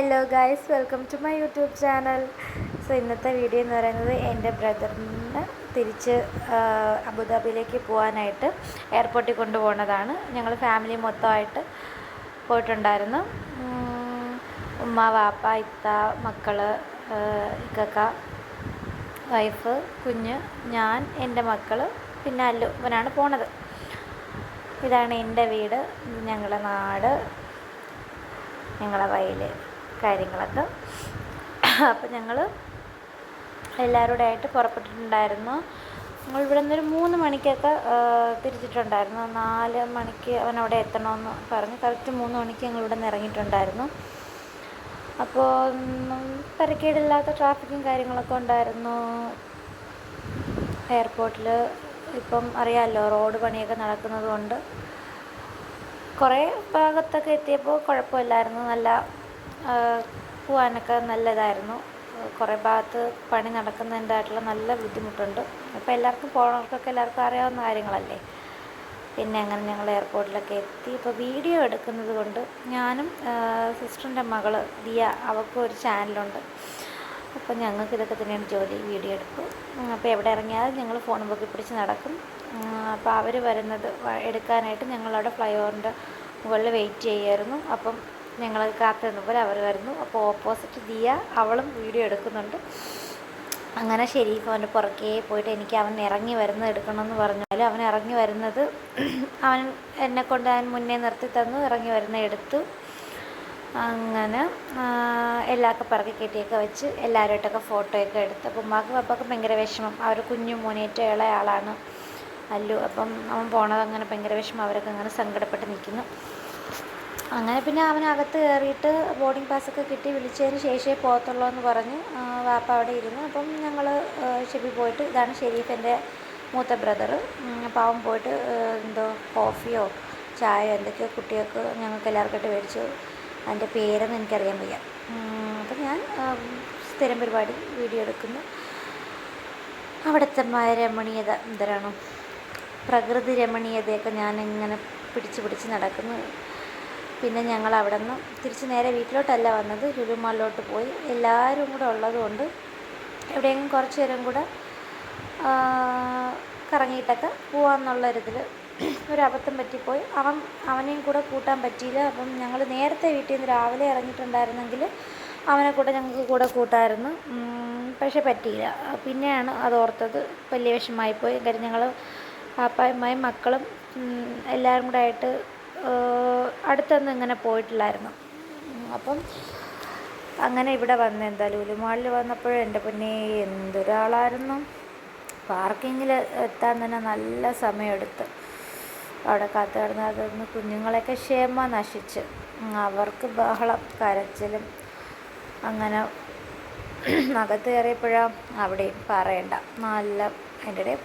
Hello guys, welcome to my YouTube channel. So ഇന്നത്തെ video എന്ന് പറയുന്നത് എൻ്റെ ബ്രദറിന് തിരിച്ച് അബുദാബിയിലേക്ക് പോകാനായിട്ട് എയർപോർട്ടിൽ കൊണ്ടുപോകുന്നതാണ്. ഞങ്ങൾ ഫാമിലി മൊത്തമായിട്ട് പോയിട്ടുണ്ടായിരുന്നു. ഉമ്മ, വാപ്പ, ഇത്ത, മക്കൾ, ഇക്കക്ക, വൈഫ്, കുഞ്ഞ്, ഞാൻ, എൻ്റെ മക്കൾ, പിന്നെ അല്ലു ഇവനാണ് പോണത്. ഇതാണ് എൻ്റെ വീട്, ഞങ്ങളുടെ നാട്, ഞങ്ങളെ വയൽ കാര്യങ്ങളൊക്കെ. അപ്പം ഞങ്ങൾ എല്ലാവരുടെ ആയിട്ട് പുറപ്പെട്ടിട്ടുണ്ടായിരുന്നു. ഞങ്ങൾ ഇവിടെ നിന്നൊരു 3 മണിക്കൊക്കെ തിരിച്ചിട്ടുണ്ടായിരുന്നു. 4 മണിക്ക് അവനവിടെ എത്തണമെന്ന് പറഞ്ഞ് കറക്റ്റ് 3 മണിക്ക് ഞങ്ങളിവിടെ നിന്ന് ഇറങ്ങിയിട്ടുണ്ടായിരുന്നു. അപ്പോൾ തിരക്കേടില്ലാത്ത ട്രാഫിക്കും കാര്യങ്ങളൊക്കെ ഉണ്ടായിരുന്നു എയർപോർട്ടിൽ. ഇപ്പം അറിയാമല്ലോ, റോഡ് പണിയൊക്കെ നടക്കുന്നത് കൊണ്ട് കുറേ ഭാഗത്തൊക്കെ എത്തിയപ്പോൾ കുഴപ്പമില്ലായിരുന്നു. നല്ല പോകാനൊക്കെ നല്ലതായിരുന്നു. കുറേ ഭാഗത്ത് പണി നടക്കുന്നതിൻ്റെതായിട്ടുള്ള നല്ല ബുദ്ധിമുട്ടുണ്ട്. അപ്പോൾ എല്ലാവർക്കും പോകണവർക്കൊക്കെ എല്ലാവർക്കും അറിയാവുന്ന കാര്യങ്ങളല്ലേ. പിന്നെ അങ്ങനെ ഞങ്ങൾ എയർപോർട്ടിലൊക്കെ എത്തി. ഇപ്പോൾ വീഡിയോ എടുക്കുന്നത് കൊണ്ട് ഞാനും സിസ്റ്ററിൻ്റെ മകൾ ദിയ, അവൾക്കും ഒരു ചാനലുണ്ട്. അപ്പോൾ ഞങ്ങൾക്ക് ഇതൊക്കെ തന്നെയാണ് ജോലി, വീഡിയോ എടുക്കും. അപ്പോൾ എവിടെ ഇറങ്ങിയാലും ഞങ്ങൾ ഫോൺ പൊക്കി പിടിച്ച് നടക്കും. അപ്പോൾ അവർ വരുന്നത് എടുക്കാനായിട്ട് ഞങ്ങളവിടെ ഫ്ലൈ ഓവറിൻ്റെ മുകളിൽ വെയിറ്റ് ചെയ്യുമായിരുന്നു. അപ്പം ഞങ്ങൾ കാത്തു നിന്നപ്പോൾ അവർ വരുന്നു. അപ്പോൾ ഓപ്പോസിറ്റ് ദിയ, അവളും വീഡിയോ എടുക്കുന്നുണ്ട്. അങ്ങനെ ഷെരീഫ് അവൻ്റെ പുറകെ പോയിട്ട് എനിക്ക് അവൻ ഇറങ്ങി വരുന്നത് എടുക്കണമെന്ന് പറഞ്ഞാൽ അവൻ ഇറങ്ങി വരുന്നത് അവൻ എന്നെക്കൊണ്ട് അവൻ മുന്നേ നിർത്തി തന്നു. ഇറങ്ങി വരുന്നത് എടുത്തു. അങ്ങനെ എല്ലാവർക്കും പിറകെ കെട്ടിയൊക്കെ വെച്ച് എല്ലാവരുമായിട്ടൊക്കെ ഫോട്ടോയൊക്കെ എടുത്ത്. അപ്പം ഉമ്മാക്കും പപ്പാക്കും ഭയങ്കര വിഷമം. അവർ കുഞ്ഞു മോനേറ്റ ഇളയ ആളാണ് അല്ലു. അപ്പം അവൻ പോണത് അങ്ങനെ ഭയങ്കര വിഷമം. അവരൊക്കെ അങ്ങനെ സങ്കടപ്പെട്ട് നിൽക്കുന്നു. അങ്ങനെ പിന്നെ അവനകത്ത് കയറിയിട്ട് ബോർഡിംഗ് പാസ്സൊക്കെ കിട്ടി വിളിച്ചതിന് ശേഷമേ പോകത്തുള്ളൂ എന്ന് പറഞ്ഞ് വാപ്പ അവിടെ ഇരുന്നു. അപ്പം ഞങ്ങൾ ഷെബി പോയിട്ട്, ഇതാണ് ഷെരീഫ്, എൻ്റെ മൂത്ത ബ്രദർ. അപ്പോൾ അവൻ പോയിട്ട് എന്തോ കോഫിയോ ചായയോ എന്തൊക്കെയോ കുട്ടികൾക്ക് ഞങ്ങൾക്ക് എല്ലാവർക്കായിട്ട് മേടിച്ചു. അതിൻ്റെ പേരൊന്നും എനിക്കറിയാൻ വയ്യ. അപ്പം ഞാൻ സ്ഥിരം പരിപാടി വീഡിയോ എടുക്കുന്നു. അവിടുത്തെ രമണീയത എന്തരാണോ, പ്രകൃതി രമണീയതയൊക്കെ ഞാനിങ്ങനെ പിടിച്ച് നടക്കുന്നു. പിന്നെ ഞങ്ങൾ അവിടെ നിന്ന് തിരിച്ച് നേരെ വീട്ടിലോട്ടല്ല വന്നത്, ലുലു മാളിലോട്ട് പോയി. എല്ലാവരും കൂടെ ഉള്ളതുകൊണ്ട് എവിടെയെങ്കിലും കുറച്ച് നേരം കൂടെ കറങ്ങിയിട്ടൊക്കെ പോകാമെന്നുള്ളൊരിതിൽ ഒരു അബദ്ധം പറ്റിപ്പോയി. അവനെയും കൂടെ കൂട്ടാൻ പറ്റിയില്ല. അപ്പം ഞങ്ങൾ നേരത്തെ വീട്ടിൽ നിന്ന് രാവിലെ ഇറങ്ങിയിട്ടുണ്ടായിരുന്നെങ്കിൽ അവനെ കൂടെ ഞങ്ങൾക്ക് കൂടെ കൂട്ടാമായിരുന്നു. പക്ഷേ പറ്റിയില്ല. പിന്നെയാണ് അതോർത്തത്. വലിയ വിഷമമായിപ്പോയി. കാര്യം ഞങ്ങൾ പാപ്പായമ്മയും മക്കളും എല്ലാവരും കൂടെ ആയിട്ട് അടുത്തൊന്നും ഇങ്ങനെ പോയിട്ടില്ലായിരുന്നു. അപ്പം അങ്ങനെ ഇവിടെ വന്ന് എന്താ ലുലു മാളിൽ വന്നപ്പോഴും എൻ്റെ പൊന്നേ എന്തൊരാളായിരുന്നു. പാർക്കിങ്ങിൽ എത്താൻ തന്നെ നല്ല സമയമെടുത്ത് അവിടെ കാത്തു കിടന്ന്. അതൊന്ന് കുഞ്ഞുങ്ങളെയൊക്കെ ക്ഷേമ നശിച്ച്, അവർക്ക് ബഹളം കരച്ചിലും. അങ്ങനെ അകത്ത് കയറിയപ്പോഴാണ് അവിടെയും പറയണ്ട നല്ല അതിൻ്റെ ഇടയിൽ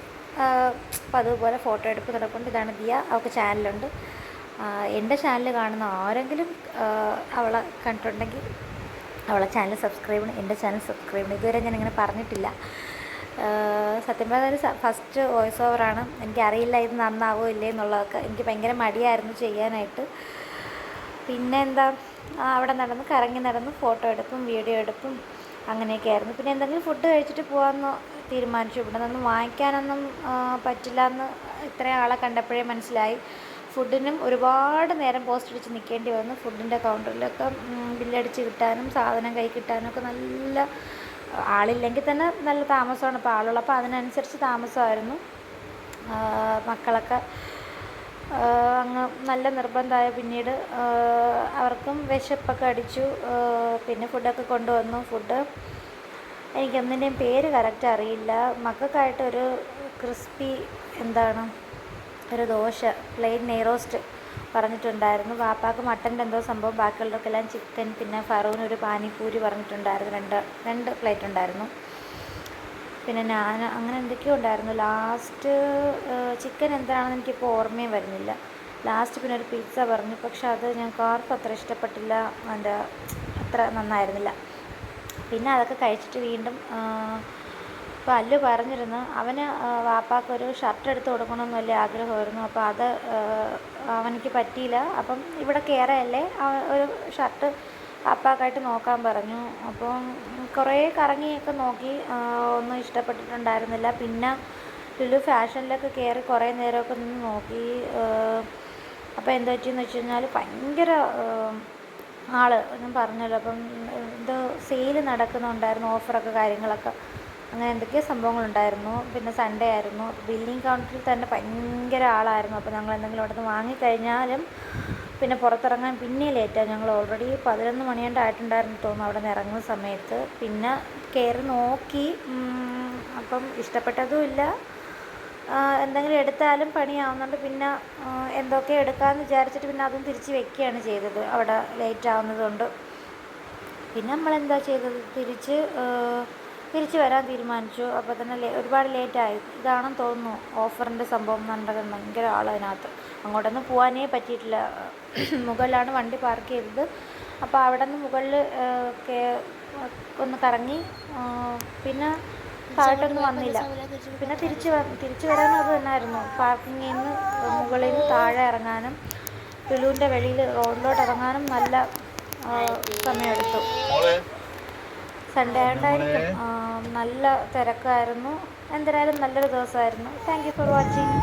അപ്പം അതുപോലെ ഫോട്ടോ എടുപ്പ് നടക്കുന്നുണ്ട്. ഇതാണ് ദിയ, അവൾക്ക് ചാനലുണ്ട്. എൻ്റെ ചാനൽ കാണുന്ന ആരെങ്കിലും അവളെ കണ്ടിട്ടുണ്ടെങ്കിൽ അവളെ ചാനൽ സബ്സ്ക്രൈബ് ചെയ്യണം, എൻ്റെ ചാനൽ സബ്സ്ക്രൈബ് ചെയ്യണം. ഇതുവരെ ഞാനിങ്ങനെ പറഞ്ഞിട്ടില്ല. സത്യം പറഞ്ഞാൽ ഫസ്റ്റ് വോയിസ് ഓവറാണ്. എനിക്കറിയില്ല ഇത് നന്നാവോ ഇല്ലേ എന്നുള്ളതൊക്കെ. എനിക്ക് ഭയങ്കര മടിയായിരുന്നു ചെയ്യാനായിട്ട്. പിന്നെ എന്താ, അവിടെ കറങ്ങി നടന്ന് ഫോട്ടോ എടുപ്പും വീഡിയോ എടുപ്പും അങ്ങനെയൊക്കെ ആയിരുന്നു. പിന്നെ എന്തെങ്കിലും ഫുഡ് കഴിച്ചിട്ട് പോകാമെന്ന് തീരുമാനിച്ചു. ഇവിടെ നിന്ന് വാങ്ങിക്കാനൊന്നും പറ്റില്ല എന്ന് ഇത്രയും ആളെ കണ്ടപ്പോഴേ മനസ്സിലായി. ഫുഡിനും ഒരുപാട് നേരം പോസ്റ്റ് അടിച്ച് നിൽക്കേണ്ടി വന്നു. ഫുഡിൻ്റെ കൗണ്ടറിലൊക്കെ ബില്ലടിച്ച് കിട്ടാനും സാധനം കൈ കിട്ടാനും ഒക്കെ നല്ല ആളില്ലെങ്കിൽ തന്നെ നല്ല താമസമാണ്. ഇപ്പോൾ ആളുള്ളപ്പോൾ അതിനനുസരിച്ച് താമസമായിരുന്നു. മക്കളൊക്കെ അങ്ങ് നല്ല നിർബന്ധമായ പിന്നീട് അവർക്കും വിശപ്പൊക്കെ അടിച്ചു. പിന്നെ ഫുഡൊക്കെ കൊണ്ടുവന്നു. ഫുഡ് എനിക്കൊന്നിൻ്റെയും പേര് കറക്റ്റ് അറിയില്ല. മക്കൾക്കായിട്ടൊരു ക്രിസ്പി ഒരു ദോശ, പ്ലെയിൻ നെയ്റോസ്റ്റ് പറഞ്ഞിട്ടുണ്ടായിരുന്നു. വാപ്പാക്ക് മട്ടൻ്റെ എന്തോ സംഭവം, ബാക്കിയുള്ളവർക്കെല്ലാം ചിക്കൻ. പിന്നെ ഫറൂനൊരു പാനിപ്പൂരി പറഞ്ഞിട്ടുണ്ടായിരുന്നു. രണ്ട് പ്ലേറ്റ് ഉണ്ടായിരുന്നു. പിന്നെ ഞാൻ അങ്ങനെ എന്തൊക്കെയോ ഉണ്ടായിരുന്നു. ലാസ്റ്റ് ചിക്കൻ എന്താണെന്ന് എനിക്കിപ്പോൾ ഓർമ്മയും വരുന്നില്ല. ലാസ്റ്റ് പിന്നെ ഒരു പിസ്സ പറഞ്ഞു. പക്ഷെ അത് ഞങ്ങൾക്ക് ആർക്കും അത്ര ഇഷ്ടപ്പെട്ടില്ല, അതിൻ്റെ അത്ര നന്നായിരുന്നില്ല. പിന്നെ അതൊക്കെ കഴിച്ചിട്ട് വീണ്ടും അപ്പോൾ അല്ലു പറഞ്ഞിരുന്നു അവന് വാപ്പാക്കൊരു ഷർട്ട് എടുത്ത് കൊടുക്കണമെന്ന് വലിയ ആഗ്രഹമായിരുന്നു. അപ്പോൾ അത് അവനിക്ക് പറ്റിയില്ല. അപ്പം ഇവിടെ കയറയല്ലേ ഒരു ഷർട്ട് അപ്പാക്കായിട്ട് നോക്കാൻ പറഞ്ഞു. അപ്പം കുറേ കറങ്ങിയൊക്കെ നോക്കി, ഒന്നും ഇഷ്ടപ്പെട്ടിട്ടുണ്ടായിരുന്നില്ല. പിന്നെ ലുലു ഫാഷനിലൊക്കെ കയറി കുറേ നേരമൊക്കെ നിന്ന് നോക്കി. അപ്പോൾ എന്താ പറ്റിയെന്ന് വെച്ച് കഴിഞ്ഞാൽ ഭയങ്കര ഞാൻ പറഞ്ഞല്ലോ. അപ്പം എന്തോ സെയിൽ നടക്കുന്നുണ്ടായിരുന്നു, ഓഫറൊക്കെ കാര്യങ്ങളൊക്കെ, അങ്ങനെ എന്തൊക്കെയോ സംഭവങ്ങളുണ്ടായിരുന്നു. പിന്നെ സൺഡേ ആയിരുന്നു. ബില്ലിംഗ് കൗണ്ടറിൽ തന്നെ ഭയങ്കര ആളായിരുന്നു. അപ്പോൾ ഞങ്ങൾ എന്തെങ്കിലും അവിടെ നിന്ന് വാങ്ങിക്കഴിഞ്ഞാലും പിന്നെ പുറത്തിറങ്ങാൻ പിന്നെ ലേറ്റായി. ഞങ്ങൾ ഓൾറെഡി 11 മണിയാണ്ടായിട്ടുണ്ടായിരുന്നു തോന്നുന്നു അവിടെ നിന്ന് ഇറങ്ങുന്ന സമയത്ത്. പിന്നെ കയറി നോക്കി, അപ്പം ഇഷ്ടപ്പെട്ടതുമില്ല. എന്തെങ്കിലും എടുത്താലും പണിയാവുന്നുണ്ട്. പിന്നെ എന്തൊക്കെ എടുക്കാമെന്ന് വിചാരിച്ചിട്ട് പിന്നെ അതും തിരിച്ച് വെക്കുകയാണ് ചെയ്തത് അവിടെ ലേറ്റ് ആവുന്നതുകൊണ്ട്. പിന്നെ നമ്മളെന്താ ചെയ്തത്, തിരിച്ച് വരാൻ തീരുമാനിച്ചു. അപ്പോൾ തന്നെ ഒരുപാട് ലേറ്റായി. ഇതാണെന്ന് തോന്നുന്നു ഓഫറിൻ്റെ സംഭവം എന്നുണ്ടെങ്കിൽ ഭയങ്കര ആളതിനകത്ത്. അങ്ങോട്ടൊന്നും പോകാനേ പറ്റിയിട്ടില്ല. മുകളിലാണ് വണ്ടി പാർക്ക് ചെയ്തത്. അപ്പോൾ അവിടെ നിന്ന് മുകളിൽ ഒന്ന് കറങ്ങി, പിന്നെ താഴോട്ടൊന്നും വന്നില്ല. പിന്നെ തിരിച്ച് വരാനും അത് തന്നെയായിരുന്നു. പാർക്കിങ്ങിൽ നിന്ന് മുകളിൽ നിന്ന് താഴെ ഇറങ്ങാനും ലുലുവിൻ്റെ വെളിയിൽ റോഡിലോട്ട് ഇറങ്ങാനും നല്ല സമയമെടുത്തു. സൺഡേ ആയതുകൊണ്ടായിരിക്കും നല്ല തിരക്കായിരുന്നു. എന്തായാലും നല്ലൊരു ദിവസമായിരുന്നു. Thank you for watching.